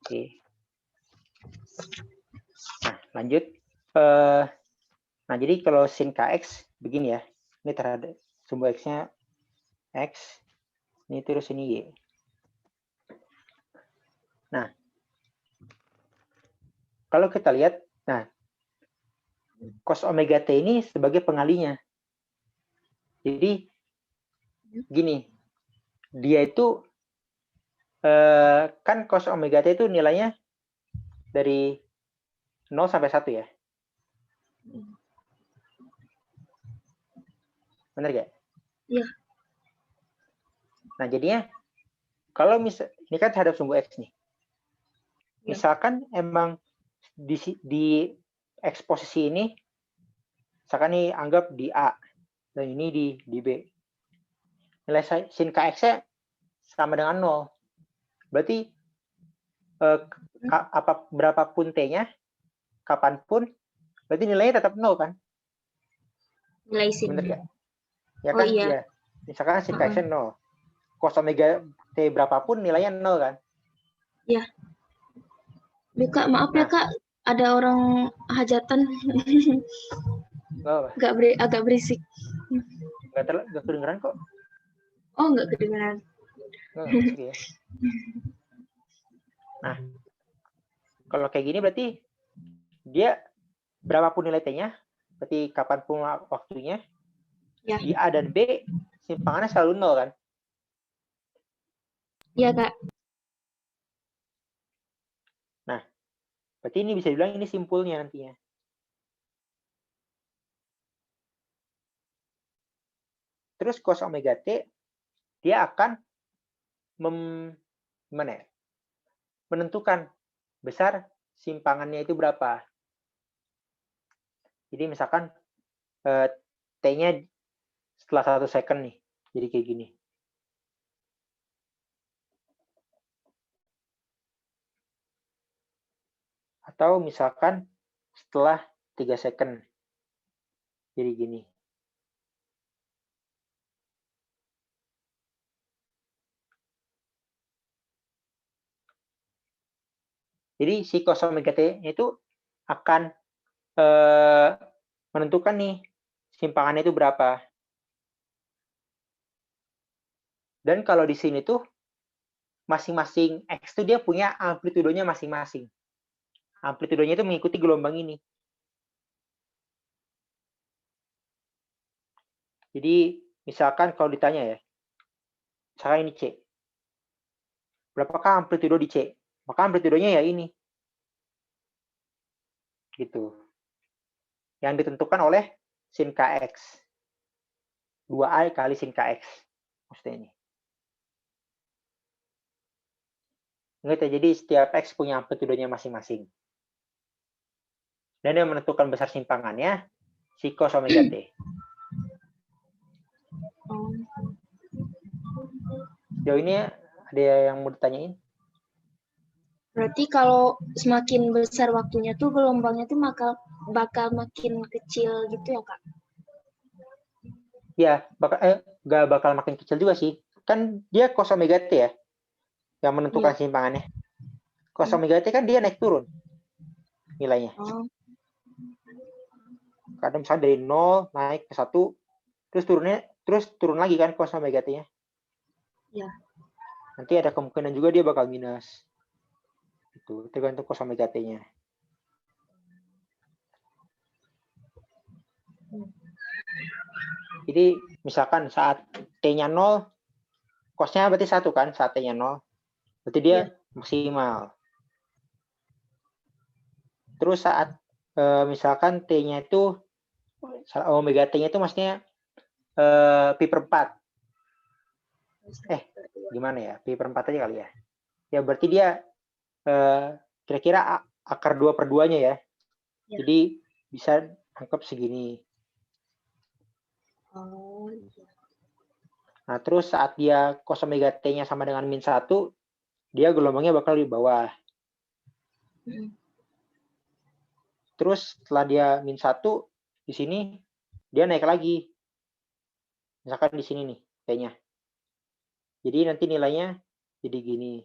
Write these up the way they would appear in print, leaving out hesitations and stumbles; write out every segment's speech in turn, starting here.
Oke. Nah, lanjut. Nah, jadi kalau sin kx begini ya. Ini terhadap sumbu x-nya x. Ini terus ini y. Nah, kalau kita lihat, nah, cos omega t ini sebagai pengalinya. Jadi, gini, dia itu, kan cos omega t itu nilainya dari 0 sampai 1 ya. Benar gak? Iya. Nah, jadinya, kalau ini kan terhadap sumbu x nih. Misalkan emang di x posisi ini, misalkan nih anggap di A, dan ini di B. Nilai sin kx-nya sama dengan 0. Berarti berapapun t-nya, kapanpun, berarti nilainya tetap 0 kan? Nilai sin. Bener gak? Ya Oh, kan? iya. Ya. Misalkan sin kx-nya 0. Cos omega t berapapun nilainya 0 kan? Iya. Kak, maaf ya Kak, ada orang hajatan. Agak berisik. Nggak kedengeran kok. Oh, nggak kedengeran. Nggak berisik ya. Nah, kalau kayak gini berarti dia berapapun nilai t-nya, berarti kapanpun waktunya, Ya. di A dan B simpangannya selalu 0 kan? Iya Kak. Nah, berarti ini bisa dibilang ini simpulnya nantinya. Terus cos omega t, dia akan menentukan besar simpangannya itu berapa. Jadi misalkan t-nya setelah 1 second nih, jadi kayak gini. Atau misalkan setelah 3 second, jadi gini. Jadi si cos omega t itu akan menentukan nih simpangannya itu berapa. Dan kalau di sini tuh masing-masing x itu dia punya amplitudonya masing-masing. Amplitudonya itu mengikuti gelombang ini. Jadi misalkan kalau ditanya ya, misalkan ini C. Berapakah amplitudo di C? Maka amplitudonya ya ini. Gitu. Yang ditentukan oleh sin kx. 2A kali sin kx. Maksudnya ini. Ingat ya, jadi setiap x punya amplitudonya masing-masing. Dan yang menentukan besar simpangannya si cos omega t. Sejauh ini ada yang mau ditanyain? Berarti kalau semakin besar waktunya tuh gelombangnya tuh bakal makin kecil gitu ya Kak? Ya, nggak bakal makin kecil juga sih. Kan dia cos omega t ya, yang menentukan simpangannya. Cos omega t kan dia naik turun nilainya. Kadang misalnya dari 0 naik ke 1, terus turun lagi kan cos omega t-nya. Ya. Nanti ada kemungkinan juga dia bakal minus. Itu tergantung cos omega t-nya. Jadi misalkan saat t-nya 0, cos-nya berarti 1 kan, saat t-nya 0. Berarti dia maksimal. Terus saat misalkan t-nya itu omega t-nya itu maksudnya pi per 4. Gimana ya? Pi per 4 aja kali ya. Ya berarti dia kira-kira akar 2 per 2-nya ya. Jadi bisa anggap segini. Nah, terus saat dia cos omega t-nya sama dengan min 1, dia gelombangnya bakal di bawah. Terus setelah dia min 1, di sini dia naik lagi. Misalkan di sini nih t-nya. Jadi nanti nilainya jadi gini.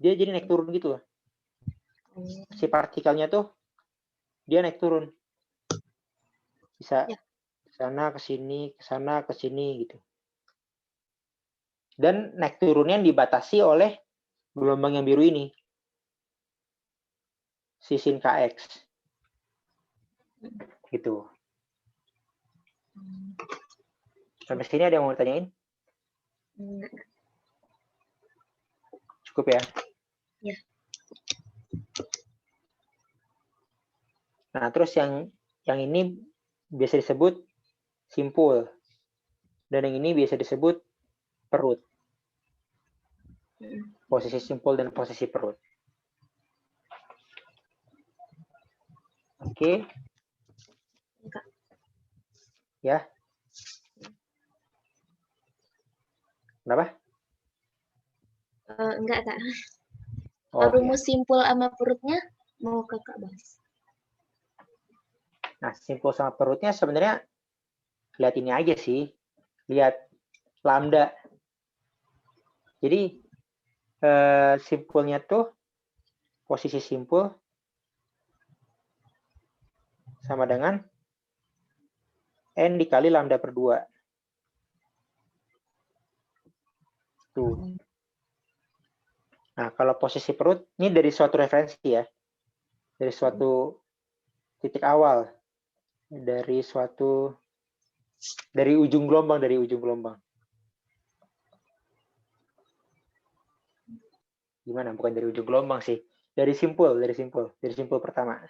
Dia jadi naik turun gitu loh. Si partikelnya tuh dia naik turun. Bisa ke sana, ke sini, ke sana, ke sini gitu. Dan naik turunnya dibatasi oleh gelombang yang biru ini. Si sin Kx. Gitu. Sampai sini ada yang mau ditanyain? Cukup ya? Ya. Nah, terus yang ini biasa disebut simpul. Dan yang ini biasa disebut perut. Posisi simpul dan posisi perut. Oke. Ya. Kenapa? Enggak, Kak. Oh, Rumus simpul sama perutnya mau Kakak bahas. Nah, simpul sama perutnya sebenarnya lihat ini aja sih. Lihat lambda. Jadi simpulnya tuh posisi simpul sama dengan N dikali lambda per 2. Tuh. Nah, kalau posisi perut, ini dari suatu referensi ya. Dari suatu titik awal. Dari ujung gelombang. Gimana? Bukan dari ujung gelombang sih. Dari simpul pertama.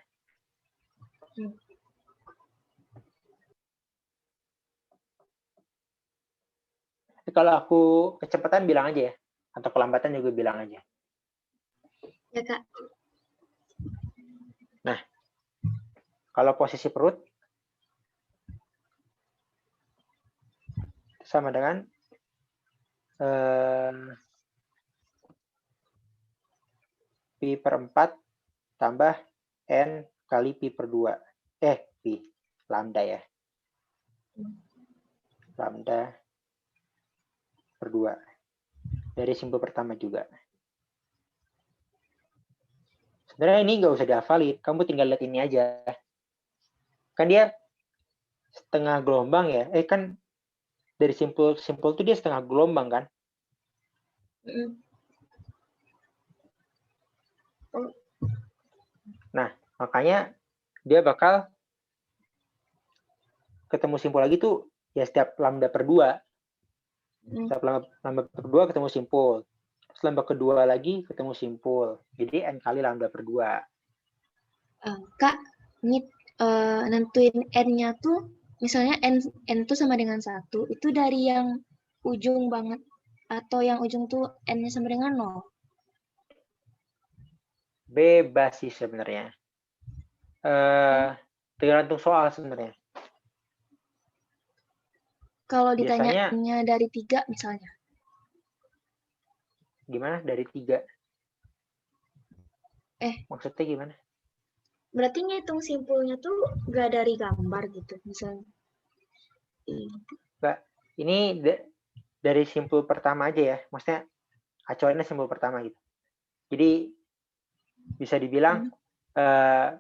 Kalau aku kecepatan bilang aja ya. Atau kelambatan juga bilang aja. Ya, Kak. Nah, kalau posisi perut sama dengan pi per 4 tambah N kali pi per 2. Pi. Lambda ya. Lambda per 2. Dari simpul pertama juga. Sebenarnya ini nggak usah dihafalin. Kamu tinggal lihat ini aja. Kan dia setengah gelombang ya. Kan dari simpul tuh dia setengah gelombang kan. Nah, makanya dia bakal ketemu simpul lagi tuh ya setiap lambda per 2. Setiap lambda per 2 ketemu simpul. Terus lambda kedua lagi ketemu simpul. Jadi N kali lambda per 2. Kak, ini nentuin N-nya tuh, misalnya N tuh sama dengan 1, itu dari yang ujung banget, atau yang ujung tuh N-nya sama dengan 0? Bebas sih sebenarnya. Tergantung soal sebenarnya. Kalau ditanya dari 3 misalnya. Gimana? Dari 3? Maksudnya gimana? Berarti ngitung simpulnya tuh gak dari gambar gitu misalnya. Enggak. Ini dari simpul pertama aja ya. Maksudnya acuannya simpul pertama gitu. Jadi bisa dibilang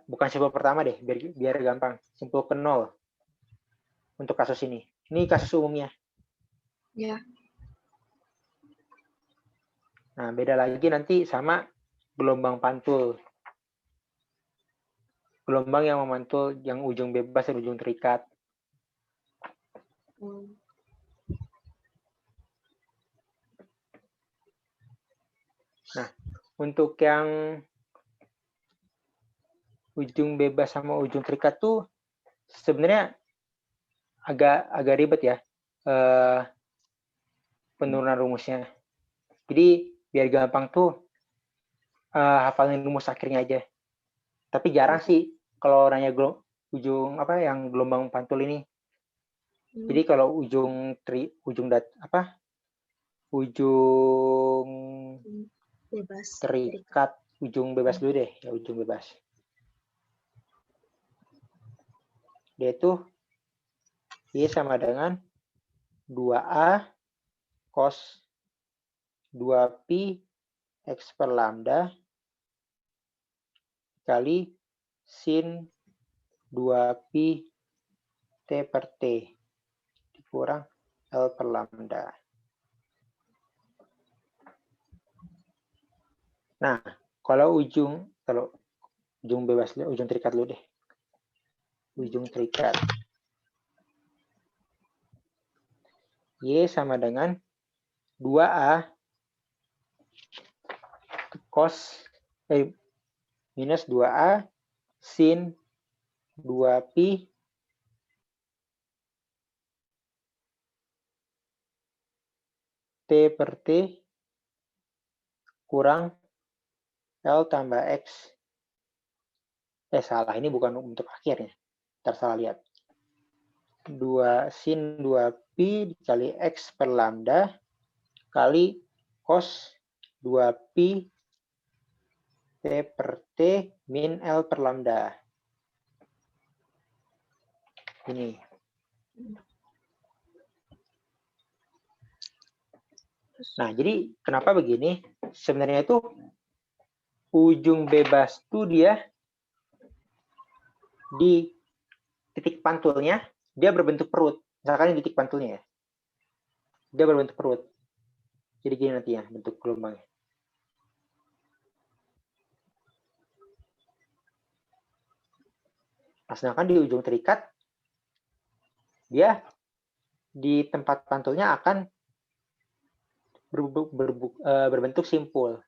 bukan simpul pertama deh, biar gampang. Simpul ke 0 untuk kasus ini. Ini kasus umumnya. Ya. Nah, beda lagi nanti sama gelombang pantul. Gelombang yang memantul, yang ujung bebas dan ujung terikat. Nah, untuk yang ujung bebas sama ujung terikat tuh sebenarnya agak ribet ya penurunan rumusnya. Jadi biar gampang tuh hafalin rumus akhirnya aja. Tapi jarang sih kalau nanya ujung yang gelombang pantul ini. Jadi kalau ujung bebas terikat, ujung bebas dulu deh, ya ujung bebas. Dia itu Y sama dengan 2A cos 2pi X per lambda kali sin 2pi T per T dikurang L per lambda. Nah, kalau ujung bebas, ujung terikat dulu deh. Ujung terikat. Y sama dengan 2A cos minus 2A sin 2pi T per T kurang L tambah X. Salah, ini bukan untuk akhirnya. Ntar salah lihat. 2 sin 2pi dikali X per lambda kali cos 2pi T per T min L per lambda. Ini. Nah, jadi kenapa begini? Sebenarnya itu ujung bebas itu dia di titik pantulnya, dia berbentuk perut. Misalkan di titik pantulnya ya. Dia berbentuk perut. Jadi gini nantinya bentuk gelombangnya. Nah, sedangkan di ujung terikat, dia di tempat pantulnya akan berbentuk simpul.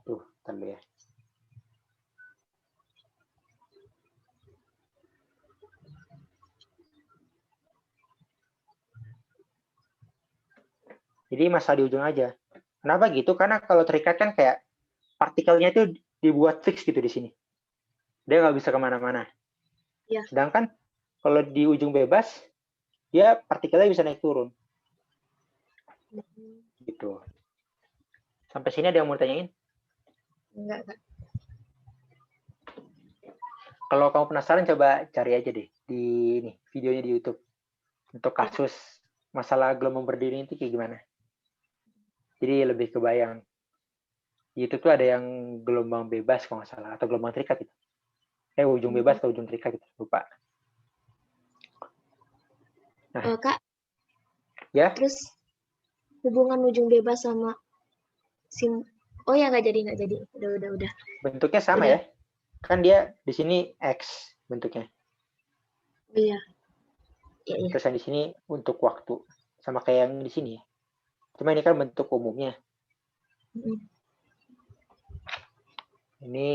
Tuh, tanda ya. Jadi masalah di ujung aja. Kenapa gitu? Karena kalau terikat kan kayak partikelnya itu dibuat fix gitu di sini. Dia nggak bisa kemana-mana. Ya. Sedangkan kalau di ujung bebas, dia partikelnya bisa naik turun. Gitu. Sampai sini ada yang mau tanyain? Enggak, Kak. Kalau kamu penasaran, coba cari aja deh di ini videonya di YouTube. Untuk kasus masalah gelombang berdiri itu kayak gimana. Jadi lebih kebayang. Di YouTube tuh ada yang gelombang bebas kalau nggak salah. Atau gelombang terikat itu. Ujung bebas atau ujung terikat gitu. Lupa. Nah, Kak, ya. terus hubungan ujung bebas sama oh ya nggak jadi. Udah. Bentuknya sama Udah. ya. Kan dia di sini X bentuknya. Iya. Terus yang di sini untuk waktu. Sama kayak yang di sini. Cuma ini kan bentuk umumnya. Ini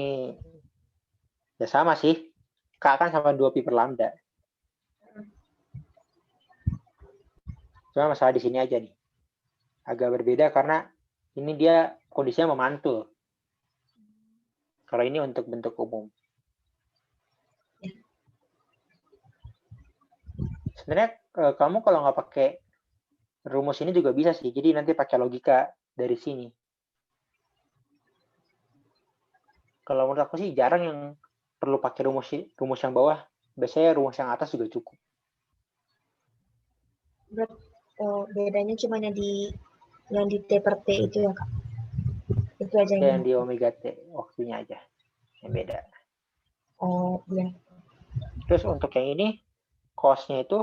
ya sama sih. K kan sama 2pi per lambda. Cuma masalah di sini aja nih. Agak berbeda karena ini dia kondisinya memantul. Kalau ini untuk bentuk umum. Sebenarnya kamu kalau nggak pakai rumus ini juga bisa sih. Jadi nanti pakai logika dari sini. Kalau menurut aku sih jarang yang perlu pakai rumus yang bawah. Biasanya rumus yang atas juga cukup. Bedanya cuma yang di T per T itu ya, Kak? Itu aja yang di omega T waktunya aja yang beda. Oh iya. Terus untuk yang ini cos-nya itu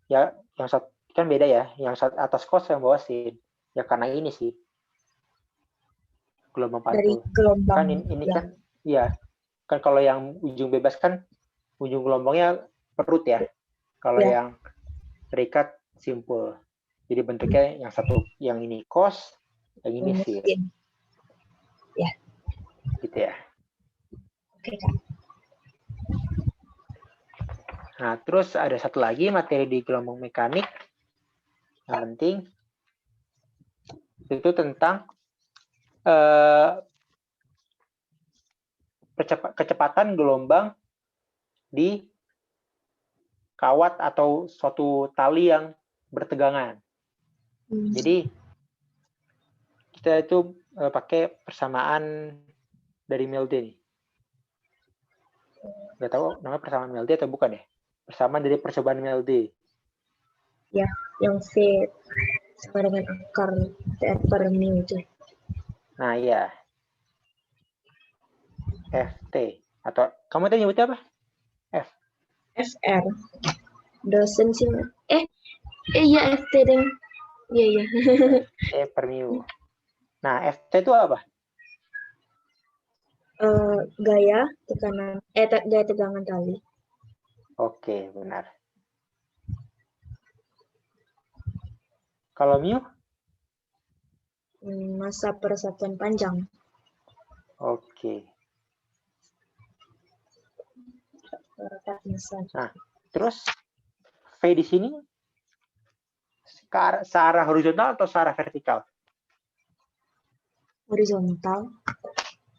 ya yang kan beda ya. Yang atas cos yang bawah sin. Ya karena ini sih gelombang pantul. Dari gelombang. Kan ini kan iya. Kan kalau yang ujung bebas kan ujung gelombangnya perut ya. Kalau yang terikat simpul. Jadi bentuknya yang satu yang ini cos, yang ini sin. Ya. Gitu ya. Oke, Kak. Nah, terus ada satu lagi materi di gelombang mekanik yang penting itu tentang kecepatan gelombang di kawat atau suatu tali yang bertegangan. Jadi kita itu pakai persamaan dari Milde nih. Nggak tahu namanya persamaan Milde atau bukan ya? Persamaan dari percobaan Milde. Ya, yang V sama dengan akar TR per mu itu. Nah, iya. FT. Atau kamu tadi nyebutnya apa? F. FR. Dosen sih. Iya FT deng. Iya. T per mu. Nah, FT itu apa? Gaya tekanan, gaya tegangan tali. Oke, benar. Kalau mu? Massa per satuan panjang. Oke. Massa. Nah, terus V di sini searah horizontal atau searah vertikal? Horizontal.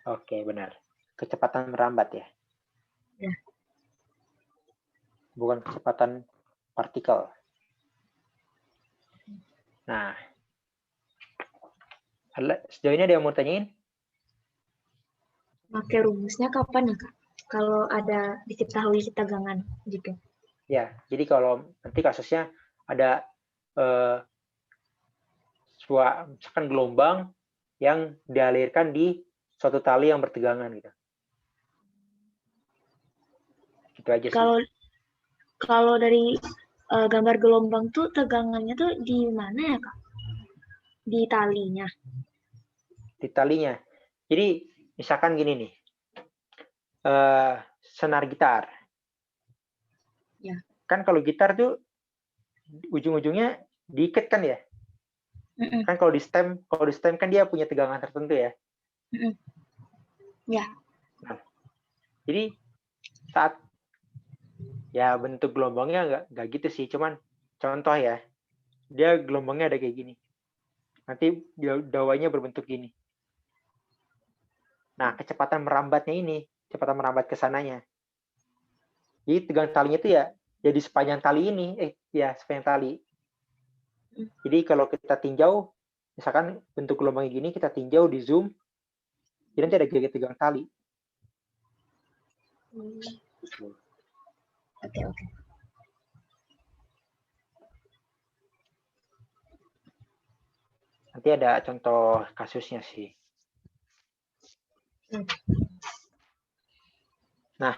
Oke, benar. Kecepatan merambat ya? Ya. Bukan kecepatan partikel. Nah, sejauh ini ada yang mau tanyain? Pakai rumusnya kapan ya, Kak? Kalau ada diketahui tegangan gitu. Ya, jadi kalau nanti kasusnya ada misalkan gelombang yang dialirkan di suatu tali yang bertegangan gitu. Gitu aja sih. Kalau dari gambar gelombang tuh tegangannya tuh di mana ya, Kak? Di talinya. Di talinya. Jadi misalkan gini nih. Senar gitar. Ya. Kan kalau gitar tuh ujung-ujungnya diikat kan ya? Kan kalau di stem kan dia punya tegangan tertentu ya. Ya. Nah, jadi saat ya bentuk gelombangnya nggak gitu sih, cuman contoh ya, dia gelombangnya ada kayak gini. Nanti dawainya berbentuk gini. Nah, kecepatan merambat ke sananya. Jadi tegangan talinya itu ya jadi sepanjang tali ini, sepanjang tali. Jadi kalau kita tinjau, misalkan bentuk gelombangnya gini, kita tinjau di zoom, jadi nanti ada gaya tegangan tali. Oke. Nanti ada contoh kasusnya sih. Nah,